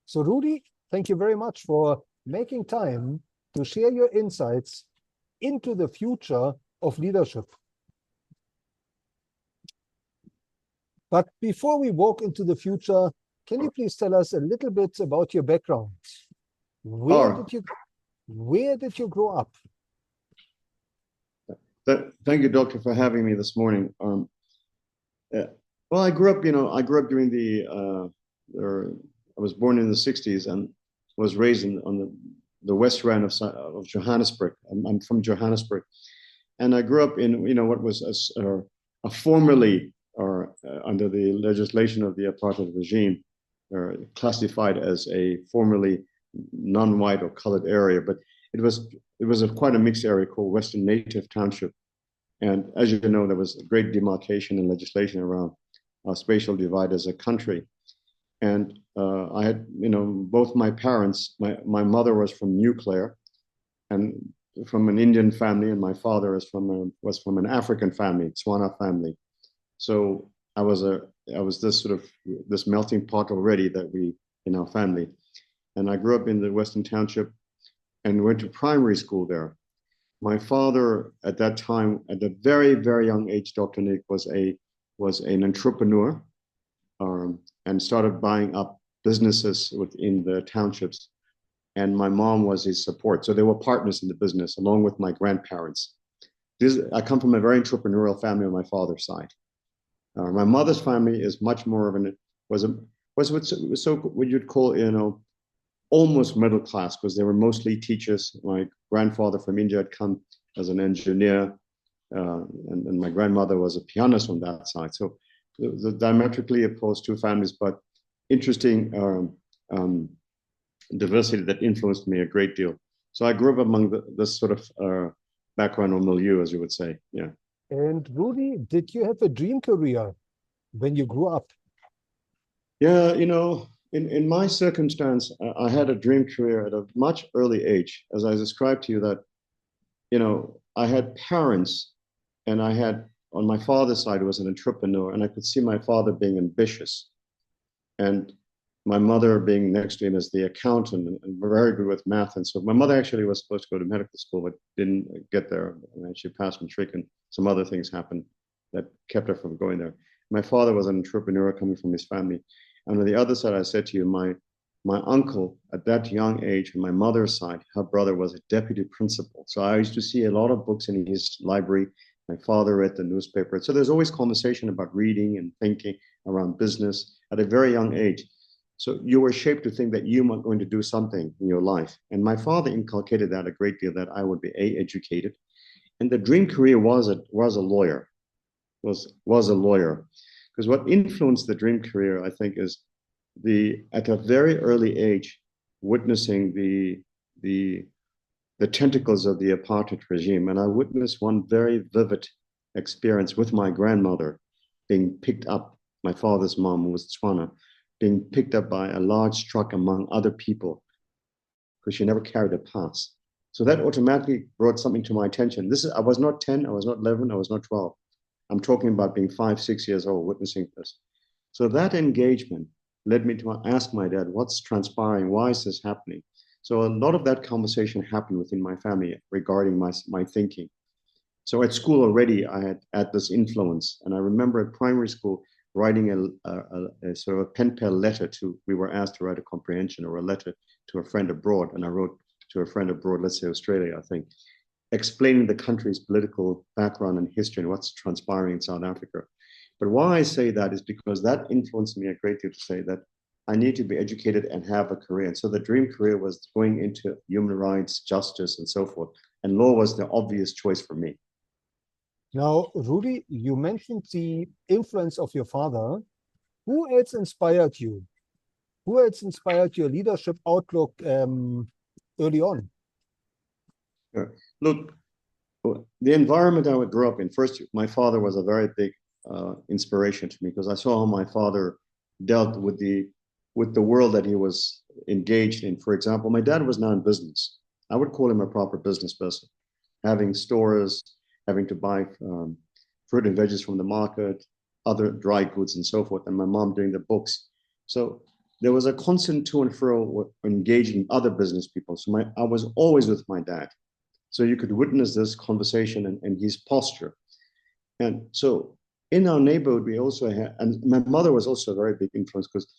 So, Rudy, thank you very much for making time to share your insights into the future of leadership. But before we walk into the future, can you please tell us a little bit about your background? Where Oh, did you where did you grow up? thank you, Doctor, for having me this morning. Well, I grew up, I grew up during I was born in the 60s and was raised on the west rand of Johannesburg. I'm from Johannesburg. And I grew up in, what was a formerly, or under the legislation of the apartheid regime, classified as a formerly non-white or colored area, but it was quite a mixed area called Western Native Township. And as you know, there was a great demarcation and legislation around our spatial divide as a country. And I had, both my parents, my mother was from New Clare and from an Indian family, and my father was from an African family, Tswana family. So I was this melting pot already that we in our family. And I grew up in the Western Township and went to primary school there. My father at that time, at a very, very young age, Dr. Nick, was an entrepreneur, and started buying up businesses within the townships. And my mom was his support. So they were partners in the business along with my grandparents. I come from a very entrepreneurial family on my father's side. My mother's family is much more of what you'd call, almost middle class, because they were mostly teachers. My grandfather from India had come as an engineer, and my grandmother was a pianist on that side. So the diametrically opposed two families, but interesting diversity that influenced me a great deal. So I grew up among this sort of background or milieu, as you would say. Yeah. And Rudy, did you have a dream career when you grew up? Yeah, in my circumstance, I had a dream career at a much early age, as I described to you that, I had parents, and I had, on my father's side, was an entrepreneur, and I could see my father being ambitious, and my mother being next to him as the accountant and very good with math. And so my mother actually was supposed to go to medical school, but didn't get there. And she passed matric, and some other things happened that kept her from going there. My father was an entrepreneur coming from his family. And on the other side, I said to you, my uncle at that young age, on my mother's side, her brother was a deputy principal. So I used to see a lot of books in his library. My father read the newspaper. So there's always conversation about reading and thinking around business at a very young age. So you were shaped to think that you were going to do something in your life. And my father inculcated that a great deal, that I would be educated. And the dream career was a lawyer, was a lawyer. Because what influenced the dream career, I think, is at a very early age, witnessing the tentacles of the apartheid regime. And I witnessed one very vivid experience with my grandmother being picked up, my father's mom, who was Tswana, being picked up by a large truck among other people because she never carried a pass. So that automatically brought something to my attention. I was not 10, I was not 11, I was not 12. I'm talking about being 5, 6 years old, witnessing this. So that engagement led me to ask my dad, what's transpiring? Why is this happening? So a lot of that conversation happened within my family regarding my thinking. So at school already, I had this influence. And I remember at primary school, writing a sort of a pen pal letter we were asked to write a comprehension or a letter to a friend abroad. And I wrote to a friend abroad, let's say Australia, I think, explaining the country's political background and history and what's transpiring in South Africa. But why I say that is because that influenced me a great deal to say that I need to be educated and have a career. And so the dream career was going into human rights, justice, and so forth. And law was the obvious choice for me. Now, Rudy, you mentioned the influence of your father. Who else inspired you? Who else inspired your leadership outlook early on? Look, the environment I grew up in, first, my father was a very big inspiration to me because I saw how my father dealt with the world that he was engaged in. For example, my dad was now in business. I would call him a proper business person, having stores, having to buy fruit and veggies from the market, other dry goods and so forth, and my mom doing the books. So there was a constant to and fro engaging other business people. So I was always with my dad. So you could witness this conversation and his posture. And so in our neighborhood, we also had, and my mother was also a very big influence because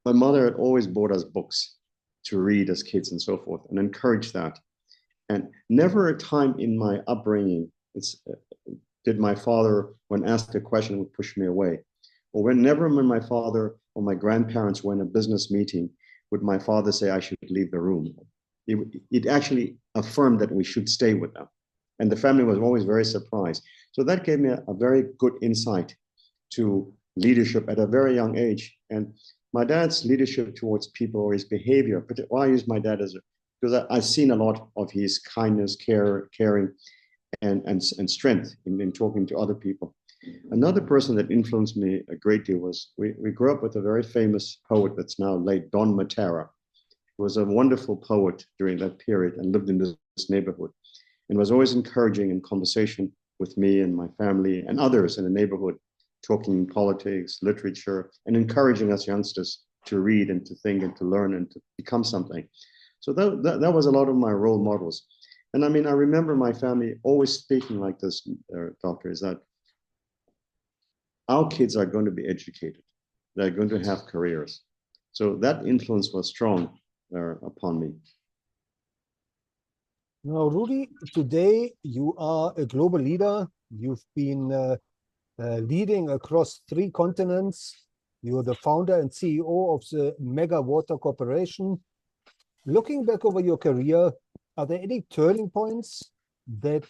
my mother had always bought us books to read as kids and so forth and encouraged that. And never a time in my upbringing did my father, when asked a question, would push me away. Or whenever my father or my grandparents were in a business meeting, would my father say I should leave the room. It actually affirmed that we should stay with them. And the family was always very surprised. So that gave me a very good insight to leadership at a very young age. And my dad's leadership towards people or his behavior, why I use my dad as because I've seen a lot of his kindness, caring, and strength in talking to other people. Another person that influenced me a great deal was we grew up with a very famous poet that's now late, Don Matera, who was a wonderful poet during that period and lived in this neighborhood and was always encouraging in conversation with me and my family and others in the neighborhood, talking politics, literature, and encouraging us youngsters to read and to think and to learn and to become something. So that was a lot of my role models. And I mean, I remember my family always speaking like this, doctor, is that our kids are going to be educated. They're going to have careers. So that influence was strong upon me. Now, Rudy, today you are a global leader. You've been leading across 3 continents. You're the founder and CEO of the Mega Water Corporation. Looking back over your career, are there any turning points that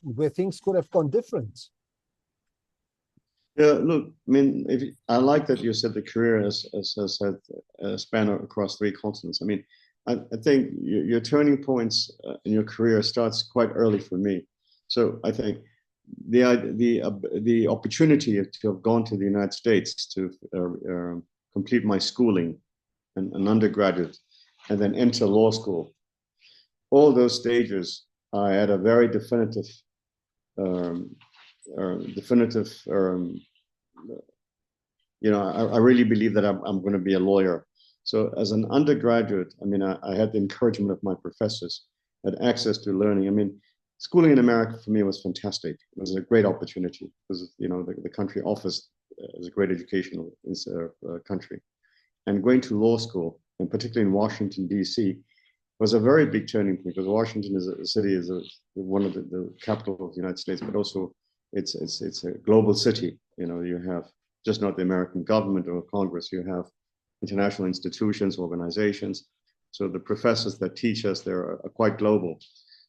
where things could have gone different? Yeah, look, I mean, I like that you said the career has had a span across 3 continents. I mean, I think your turning points in your career starts quite early for me. So I think the opportunity to have gone to the United States to complete my schooling and an undergraduate and then enter law school, all those stages, I had a very definitive I really believe that I'm going to be a lawyer. So as an undergraduate, I mean, I had the encouragement of my professors, had access to learning. I mean, schooling in America for me was fantastic. It was a great opportunity because, the country offers as a great educational country. And going to law school, and particularly in Washington, D.C., was a very big turning point because Washington is a city, one of the capital of the United States, but also it's a global city. You have just not the American government or Congress, you have international institutions, organizations. So the professors that teach us there are quite global.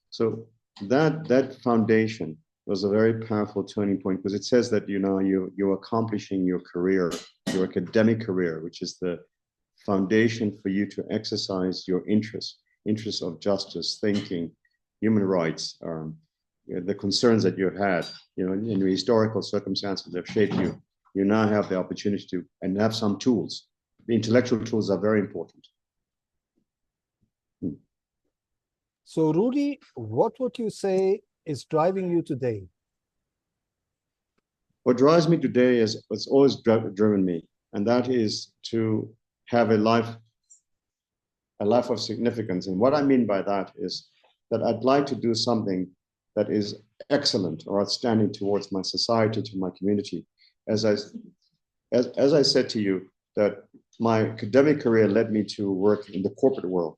So that foundation was a very powerful turning point because it says that you're accomplishing your career, your academic career, which is the foundation for you to exercise your interests of justice, thinking, human rights, the concerns that you've had, in your historical circumstances that have shaped you. You now have the opportunity to and have some tools. The intellectual tools are very important. So, Rudy, what would you say is driving you today? What drives me today is what's always driven me, and that is to have a life of significance. And what I mean by that is that I'd like to do something that is excellent or outstanding towards my society, to my community. As I said to you, that my academic career led me to work in the corporate world.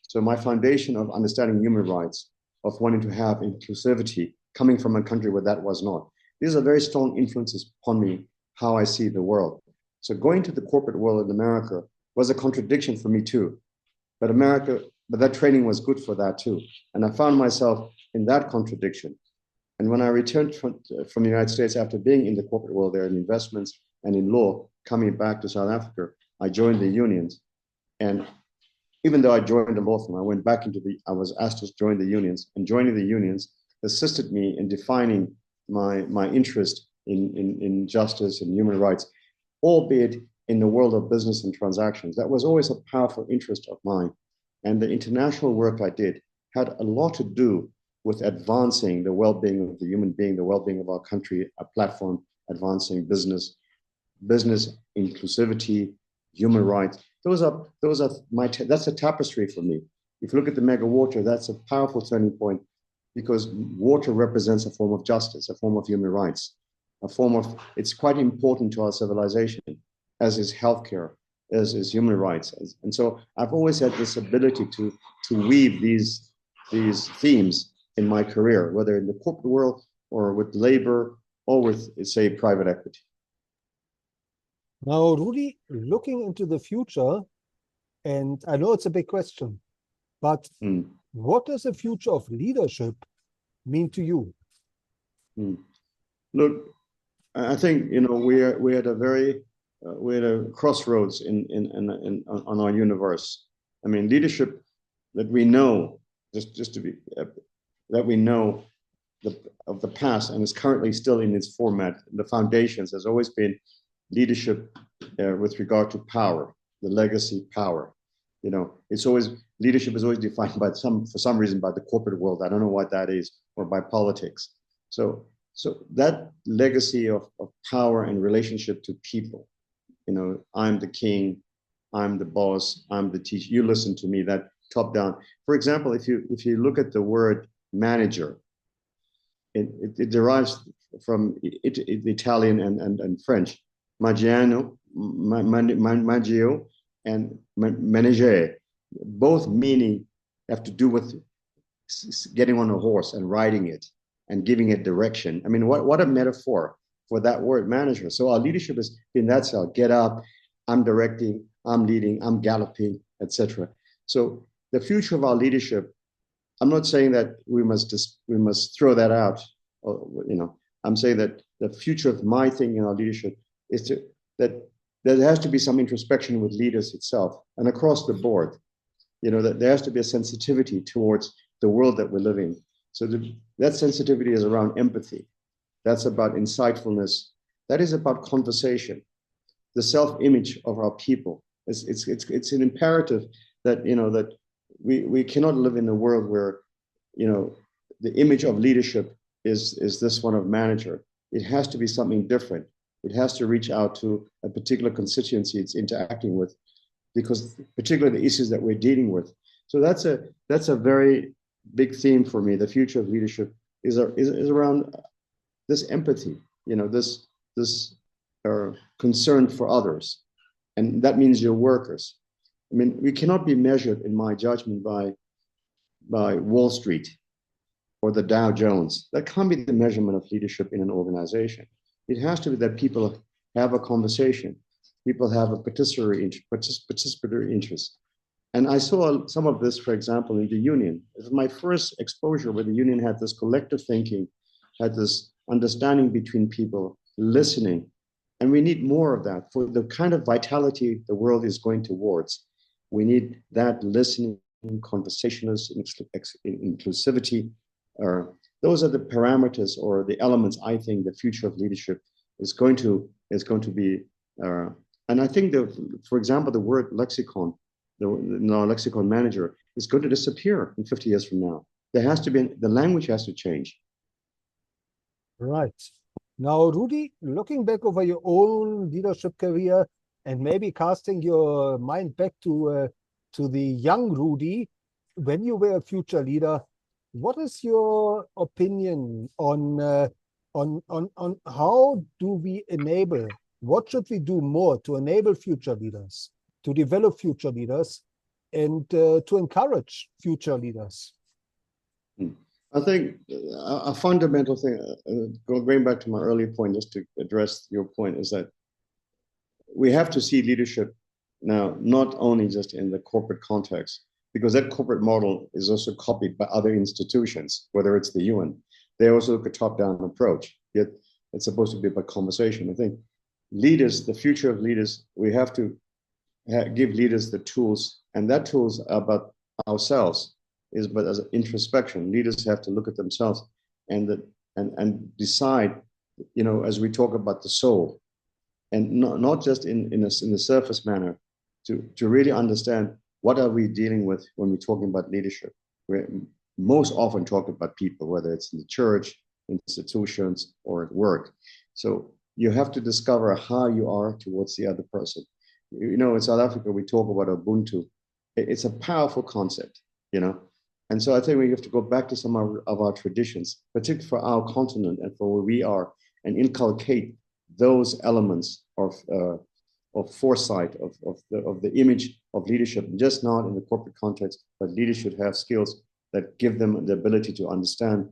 So my foundation of understanding human rights, of wanting to have inclusivity, coming from a country where that was not. These are very strong influences upon me, how I see the world. So going to the corporate world in America was a contradiction for me too. But that training was good for that too. And I found myself in that contradiction. And when I returned from the United States after being in the corporate world there in investments and in law, coming back to South Africa, I joined the unions. And even though I joined the law firm, I was asked to join the unions, and joining the unions assisted me in defining my interest in justice and human rights, albeit in the world of business and transactions. That was always a powerful interest of mine. And the international work I did had a lot to do with advancing the well-being of the human being, the well-being of our country, a platform advancing business inclusivity, human rights. that's a tapestry for me. If you look at the mega water, that's a powerful turning point because water represents a form of justice, a form of human rights, it's quite important to our civilization, as is healthcare, as is human rights. And so I've always had this ability to weave these themes in my career, whether in the corporate world or with labor or with, say, private equity. Now, Rudy, looking into the future, and I know it's a big question, but what does the future of leadership mean to you? Look, I think we're at a very we're at a crossroads on our universe. I mean, leadership that we know, just to be that we know of the past and is currently still in its format. The foundations has always been leadership with regard to power, the legacy power. It's always leadership is always defined for some reason by the corporate world. I don't know what that is, or by politics. So that legacy of power and relationship to people, I'm the king, I'm the boss, I'm the teacher. You listen to me. That top down. For example, if you look at the word manager, it derives from Italian and French, Maggiano, Maggio, and Manegere, both meaning have to do with getting on a horse and riding it and giving it direction. I mean, what a metaphor for that word, manager. So our leadership is in that cell. Get up, I'm directing, I'm leading, I'm galloping, etc. So the future of our leadership, I'm not saying that we must throw that out. I'm saying that the future of my thing in our leadership is that there has to be some introspection with leaders itself and across the board. That there has to be a sensitivity towards the world that we live in. So that sensitivity is around empathy. That's about insightfulness. That is about conversation. The self-image of our people. It's an imperative that that we cannot live in a world where the image of leadership is this one of manager. It has to be something different. It has to reach out to a particular constituency it's interacting with, because particularly the issues that we're dealing with. So that's a very big theme for me. The future of leadership is around this empathy, this concern for others, and that means your workers. I mean, we cannot be measured, in my judgment, by Wall Street or the Dow Jones. That can't be the measurement of leadership in an organization. It has to be that people have a conversation, people have a participatory interest. And I saw some of this, for example, in the union. It was my first exposure where the union had this collective thinking, had this understanding between people, listening. And we need more of that for the kind of vitality the world is going towards. We need that listening, conversationalist, inclusivity. Those are the parameters or the elements I think the future of leadership is going to be. And I think for example, the word lexicon, the lexicon manager, is going to disappear in 50 years from now. The language has to change. Right. Now, Rudy, looking back over your own leadership career and maybe casting your mind back to the young Rudy, when you were a future leader, what is your opinion on how do we enable? What should we do more to enable future leaders, to develop future leaders, and to encourage future leaders? I think a fundamental thing, going back to my earlier point, just to address your point, is that we have to see leadership now, not only just in the corporate context, because that corporate model is also copied by other institutions, whether it's the UN. They also look at top-down approach, yet it's supposed to be about conversation. I think leaders, the future of leaders, we have to give leaders the tools, and that tools are about ourselves, but as introspection. Leaders have to look at themselves and decide, as we talk about the soul, and not just in a surface manner, to really understand what are we dealing with when we're talking about leadership. We're most often talking about people, whether it's in the church, institutions, or at work. So you have to discover how you are towards the other person. You know, in South Africa, we talk about Ubuntu. It's a powerful concept, you know. And so I think we have to go back to some of our traditions, particularly for our continent and for where we are, and inculcate those elements of foresight, of the image of leadership, just not in the corporate context, but leaders should have skills that give them the ability to understand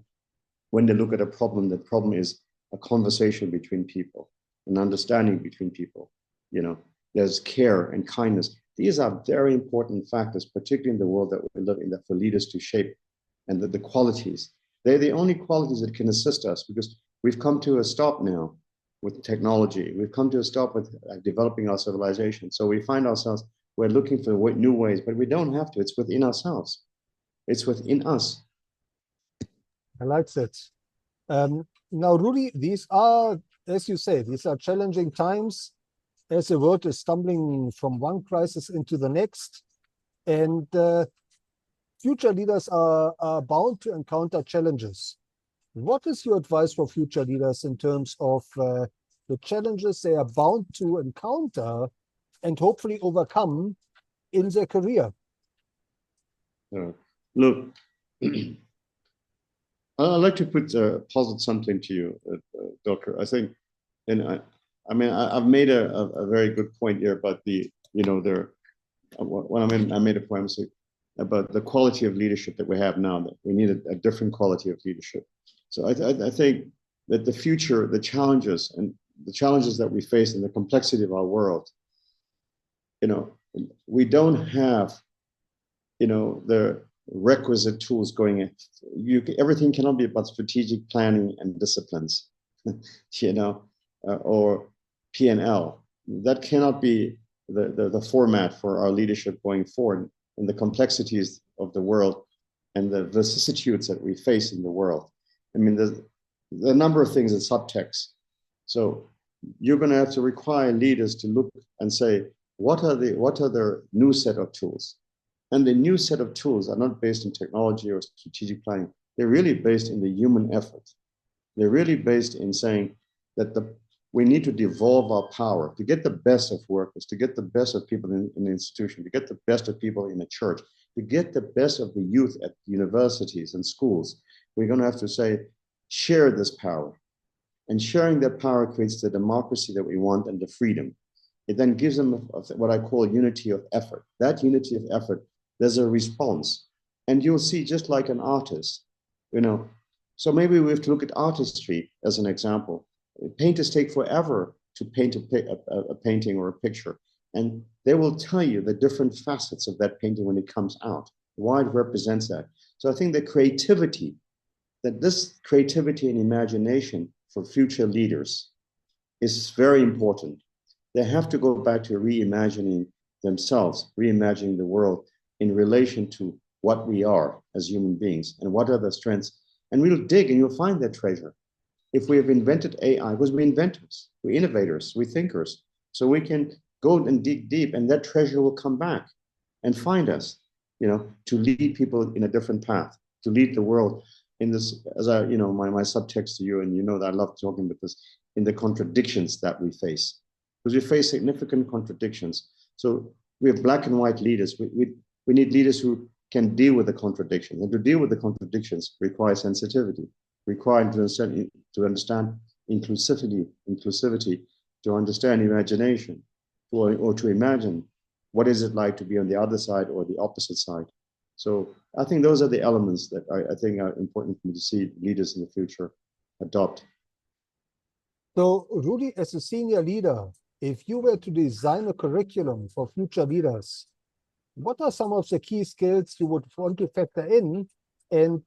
when they look at a problem, the problem is a conversation between people, an understanding between people. You know, there's care and kindness. These are very important factors, particularly in the world that we live in, that for leaders to shape, and the qualities. They're the only qualities that can assist us, because we've come to a stop now with technology. We've come to a stop with developing our civilization. So we find ourselves, we're looking for new ways, but we don't have to. It's within ourselves. It's within us. I like that. Now, Rudy, these are, as you say, these are challenging times as the world is stumbling from one crisis into the next. And future leaders are bound to encounter challenges. What is your advice for future leaders in terms of the challenges they are bound to encounter and hopefully overcome in their career? Look, I'd like to posit something to you, Doctor. I think, and I mean, I've made a very good point here about the, you know, when I made a point about the quality of leadership that we have now, that we need a different quality of leadership. So I think that the future, the challenges that we face and the complexity of our world, you know, we don't have, you know, the requisite tools going in. Everything cannot be about strategic planning and disciplines, you know, or P&L. That cannot be the format for our leadership going forward, and the complexities of the world and the vicissitudes that we face in the world. I mean, there's a number of things in subtext. So you're going to have to require leaders to look and say, what are their new set of tools? And the new set of tools are not based in technology or strategic planning. They're really based in the human effort. They're really based in saying that we need to devolve our power to get the best of workers, to get the best of people in the institution, to get the best of people in the church, to get the best of the youth at universities and schools. We're going to have to say, share this power. And sharing that power creates the democracy that we want and the freedom. It then gives them what I call unity of effort. That unity of effort, there's a response. And you'll see, just like an artist, you know, so maybe we have to look at artistry as an example. Painters take forever to paint a painting or a picture, and they will tell you the different facets of that painting when it comes out, why it represents that. So I think that this creativity and imagination for future leaders is very important. They have to go back to reimagining themselves, reimagining the world in relation to what we are as human beings and what are the strengths. And we'll dig and you'll find that treasure. If we have invented AI, because we're inventors, we're innovators, we're thinkers, so we can go and dig deep, and that treasure will come back and find us, you know, to lead people in a different path, to lead the world in this, as I, you know, my subtext to you, and you know that I love talking about this, in the contradictions that we face. Because we face significant contradictions. So we have black and white leaders. We need leaders who can deal with the contradictions. And to deal with the contradictions requires sensitivity, requires to understand inclusivity, to understand imagination, or to imagine what is it like to be on the other side or the opposite side. So I think those are the elements that I think are important for me to see leaders in the future adopt. So, Rudy, as a senior leader, if you were to design a curriculum for future leaders, what are some of the key skills you would want to factor in and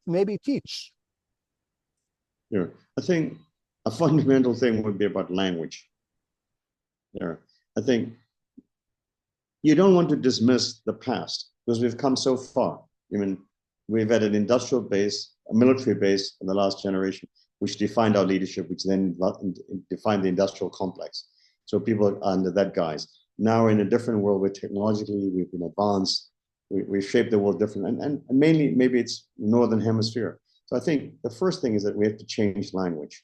maybe teach? Yeah, I think a fundamental thing would be about language. Yeah, I think you don't want to dismiss the past because we've come so far. I mean, we've had an industrial base, a military base in the last generation, which defined our leadership, which then defined the industrial complex. So people are under that guise. Now we're in a different world where technologically we've been advanced, we've shaped the world differently, and mainly maybe it's Northern Hemisphere. So I think the first thing is that we have to change language,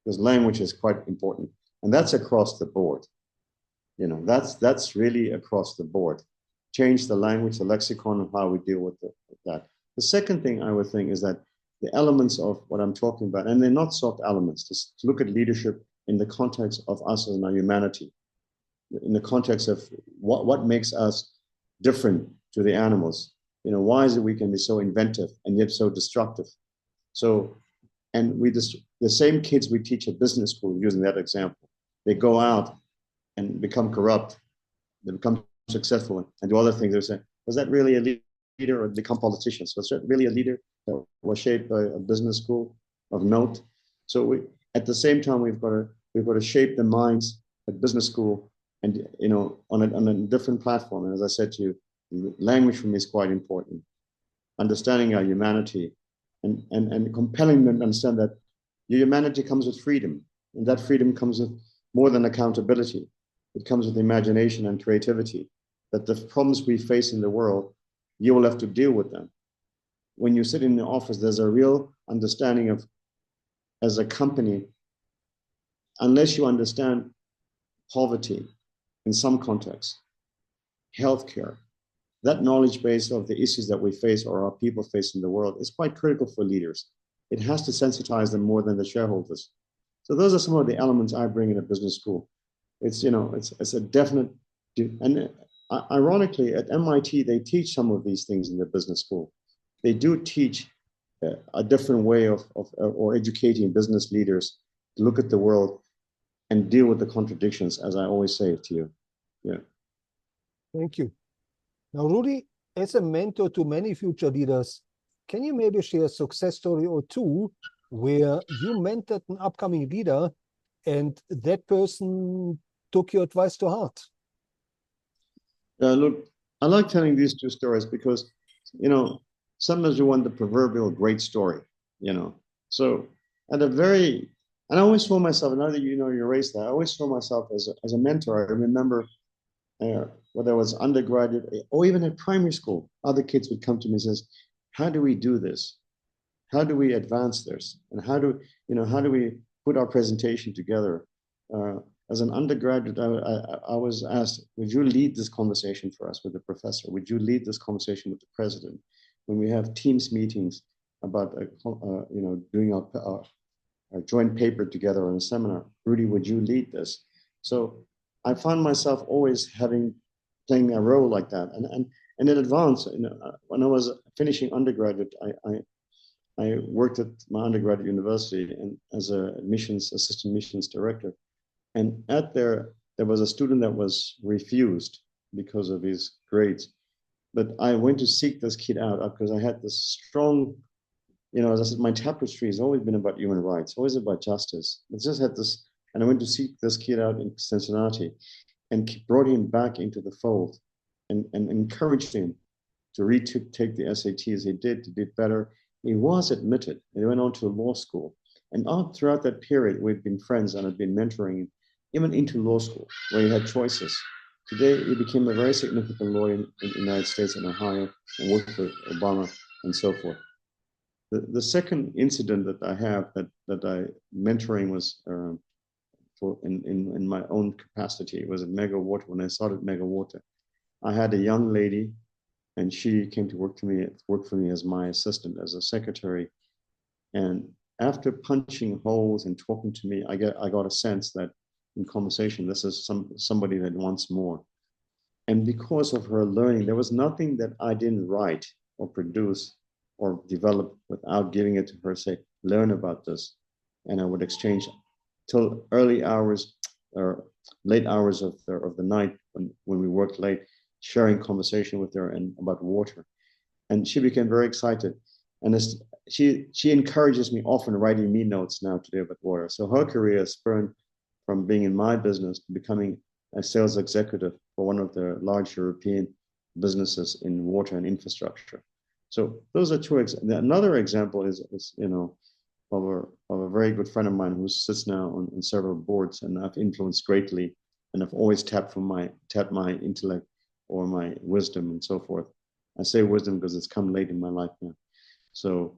because language is quite important, and that's across the board. That's really across the board. Change the language, the lexicon of how we deal with that. The second thing I would think is that the elements of what I'm talking about, and they're not soft elements, to look at leadership in the context of us as our humanity, in the context of what makes us different to the animals. Why is it we can be so inventive and yet so destructive? So, and the same kids we teach at business school, using that example, they go out and become corrupt, they become successful and do other things. They say, was that really a leader, or become politicians? Was that really a leader that was shaped by a business school of note? So at the same time, we've got to shape the minds at business school, and on a different platform. And as I said to you, language for me is quite important. Understanding our humanity, and compelling them to understand that your humanity comes with freedom, and that freedom comes with more than accountability. It comes with imagination and creativity. That the problems we face in the world, you will have to deal with them. When you sit in the office, there's a real understanding of, as a company, unless you understand poverty in some contexts, healthcare, that knowledge base of the issues that we face or our people face in the world is quite critical for leaders. It has to sensitize them more than the shareholders. So those are some of the elements I bring in a business school. It's a definite, and ironically at MIT they teach some of these things in the business school. They do teach a different way of or educating business leaders to look at the world and deal with the contradictions, as I always say to you. Yeah. Thank you. Now, Rudy, as a mentor to many future leaders, can you maybe share a success story or two where you mentored an upcoming leader and that person took your advice to heart? Look, I like telling these two stories because, sometimes you want the proverbial great story, So at a very, and I always saw myself, now that you erased that, I always saw myself as a mentor. I remember whether it was undergraduate or even at primary school, other kids would come to me and says, how do we do this? How do we advance this? And how do we put our presentation together? As an undergraduate, I was asked, would you lead this conversation for us with the professor? Would you lead this conversation with the president? When we have Teams meetings about, doing our joint paper together on a seminar, Rudy, would you lead this? So I found myself always playing a role like that. And in advance, when I was finishing undergraduate, I worked at my undergraduate university and as a assistant missions director. And there was a student that was refused because of his grades. But I went to seek this kid out because I had this strong, as I said, my tapestry has always been about human rights, always about justice. It's just had this, and I went to seek this kid out in Cincinnati and brought him back into the fold and encouraged him to retake the SATs. He did better. He was admitted. He went on to law school. And throughout that period, we've been friends and I've been mentoring him, even into law school, where he had choices. Today, he became a very significant lawyer in the United States and Ohio and worked for Obama and so forth. The second incident that I have that I mentoring was in my own capacity was at Mega Water. When I started Mega Water, I had a young lady, and she came to work for me as my assistant, as a secretary. And after punching holes and talking to me, I got a sense that in conversation, this is somebody that wants more. And because of her learning, there was nothing that I didn't write or produce or develop without giving it to her, say, learn about this. And I would exchange till early hours or late hours of the night when we worked late, sharing conversation with her and about water. And she became very excited. And she encourages me often, writing me notes now today about water. So her career spurned from being in my business to becoming a sales executive for one of the large European businesses in water and infrastructure. So those are two. Another example is of a very good friend of mine who sits now on several boards, and I've influenced greatly, and I've always tapped my intellect or my wisdom and so forth. I say wisdom because it's come late in my life now. So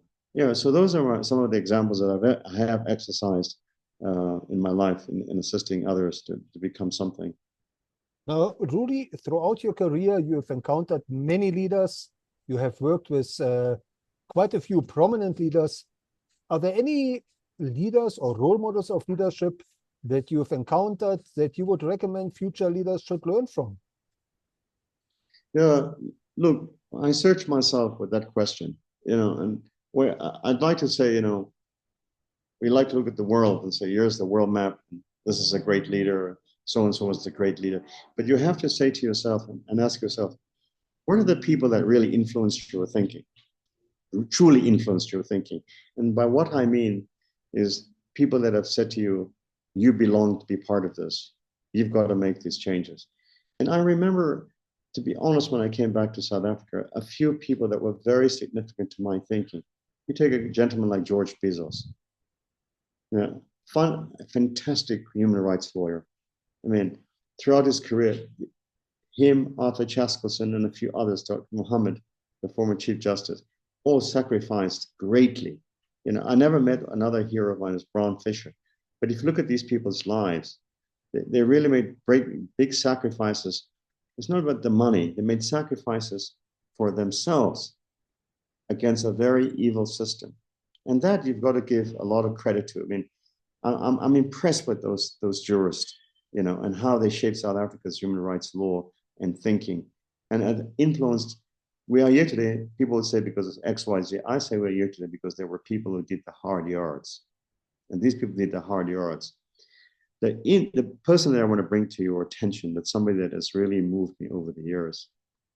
so those are some of the examples that I have exercised in my life in assisting others to become something. Now, Rudy, throughout your career, you have encountered many leaders. You have worked with quite a few prominent leaders. Are there any leaders or role models of leadership that you've encountered that you would recommend future leaders should learn from? Yeah, look, I search myself with that question, and where I'd like to say, we like to look at the world and say, here's the world map. This is a great leader. So and so is the great leader. But you have to say to yourself and ask yourself, what are the people that really influenced your thinking, truly influenced your thinking? And by what I mean is people that have said to you, you belong to be part of this. You've got to make these changes. And I remember, to be honest, when I came back to South Africa, a few people that were very significant to my thinking. You take a gentleman like George Bezos, yeah, fantastic human rights lawyer. I mean, throughout his career, him, Arthur Chaskelson, and a few others, Dr. Muhammad, the former Chief Justice, all sacrificed greatly. I never met another hero of mine as Brown Fisher. But if you look at these people's lives, they really made big sacrifices. It's not about the money. They made sacrifices for themselves against a very evil system. And that you've got to give a lot of credit to. I mean, I'm impressed with those jurists, and how they shaped South Africa's human rights law and thinking, and influenced. We are here today. People would say because of X, Y, Z. I say we're here today because there were people who did the hard yards, and these people did the hard yards. The person that I want to bring to your attention, that somebody that has really moved me over the years,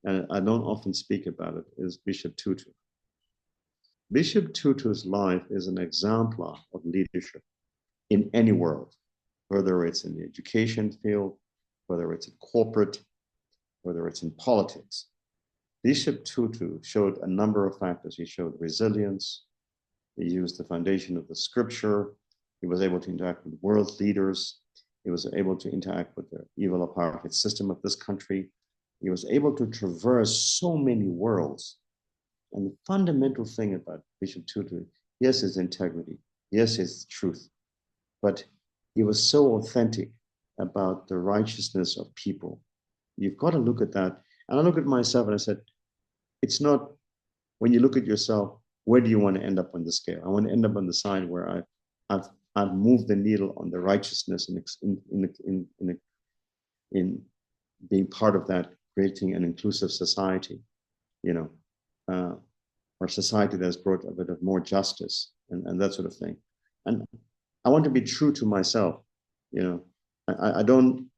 and I don't often speak about it, is Bishop Tutu. Bishop Tutu's life is an exemplar of leadership in any world, whether it's in the education field, whether it's in corporate, whether it's in politics. Bishop Tutu showed a number of factors. He showed resilience. He used the foundation of the scripture. He was able to interact with world leaders. He was able to interact with the evil apartheid system of this country. He was able to traverse so many worlds. And the fundamental thing about Bishop Tutu, yes, his integrity, yes, his truth, but he was so authentic about the righteousness of people. You've got to look at that. And I look at myself and I said, it's not, when you look at yourself, where do you want to end up on the scale? I want to end up on the side where I've moved the needle on the righteousness in being part of that, creating an inclusive society, you know, or society that's brought a bit of more justice and that sort of thing. And I want to be true to myself. I don't,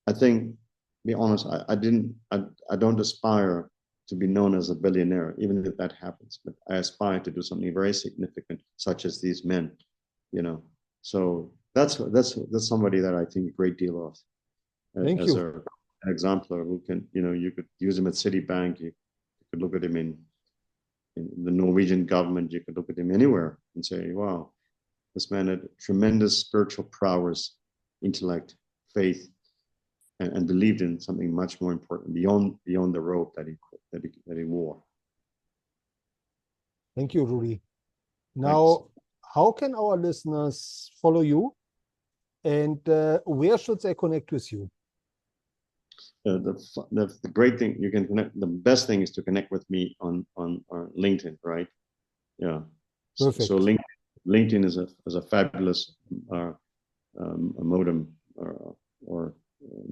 I think, be honest, I don't aspire to be known as a billionaire, even if that happens, but I aspire to do something very significant, such as these men, you know. So that's somebody that I think a great deal of Thank as you. an exemplar who can, you could use him at Citibank, you could look at him in the Norwegian government, you could look at him anywhere and say, wow, this man had tremendous spiritual prowess, intellect, faith, and believed in something much more important beyond the robe that he wore. Thank you, Rudy. Thanks. Now, how can our listeners follow you, and where should they connect with you? The great thing you can connect. The best thing is to connect with me on LinkedIn, right? Yeah. So Perfect. LinkedIn is a fabulous a modem or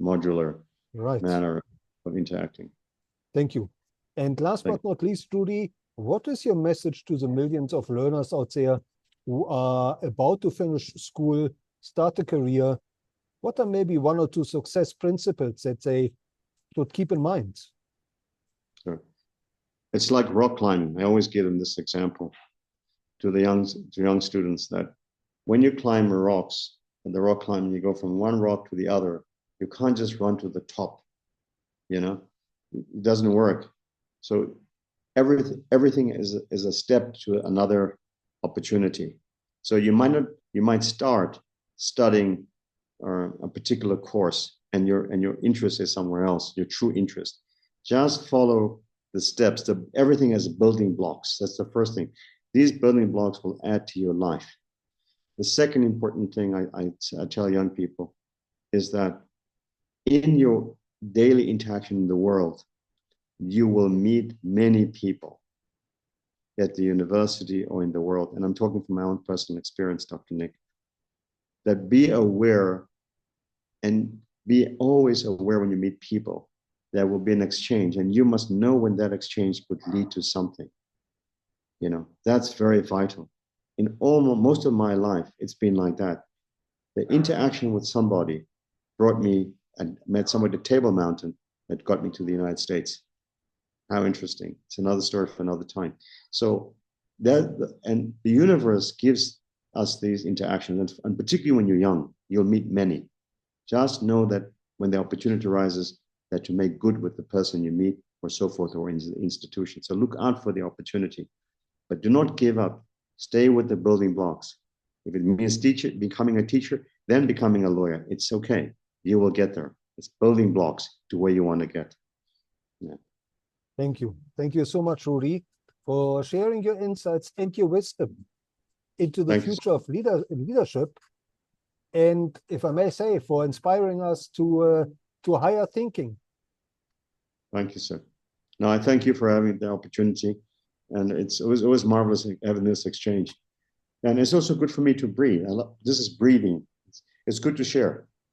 modular Right. manner of interacting. Thank you. And last Thank but not least, Rudy, what is your message to the millions of learners out there who are about to finish school, start a career? What are maybe one or two success principles that they should keep in mind? Sure. It's like rock climbing. I always give them this example to the young students that when you climb rocks, and the rock climbing, you go from one rock to the other. You can't just run to the top. It doesn't work. So everything is a step to another opportunity. So you might start studying a particular course, and your interest is somewhere else, your true interest. Just follow the steps. Everything has building blocks. That's the first thing. These building blocks will add to your life. The second important thing I tell young people is that in your daily interaction in the world, you will meet many people at the university or in the world. And I'm talking from my own personal experience, Dr. Nick, that be aware and be always aware when you meet people. There will be an exchange, and you must know when that exchange would lead to something. That's very vital. In almost most of my life, it's been like that. The interaction with somebody brought me and met somebody at Table Mountain that got me to the United States. How interesting. It's another story for another time. So and the universe gives us these interactions, and particularly when you're young, you'll meet many. Just know that when the opportunity arises, that you make good with the person you meet, or so forth, or in the institution. So look out for the opportunity, but do not give up. Stay with the building blocks. If it means becoming a teacher, then becoming a lawyer, it's okay. You will get there. It's building blocks to where you want to get. Yeah. Thank you. Thank you so much, Rudy, for sharing your insights and your wisdom into the future of leadership. And if I may say, for inspiring us to higher thinking. Thank you, sir. No, I thank you for having the opportunity. And it was always marvelous having this exchange. And it's also good for me to breathe. This is breathing. It's good to share.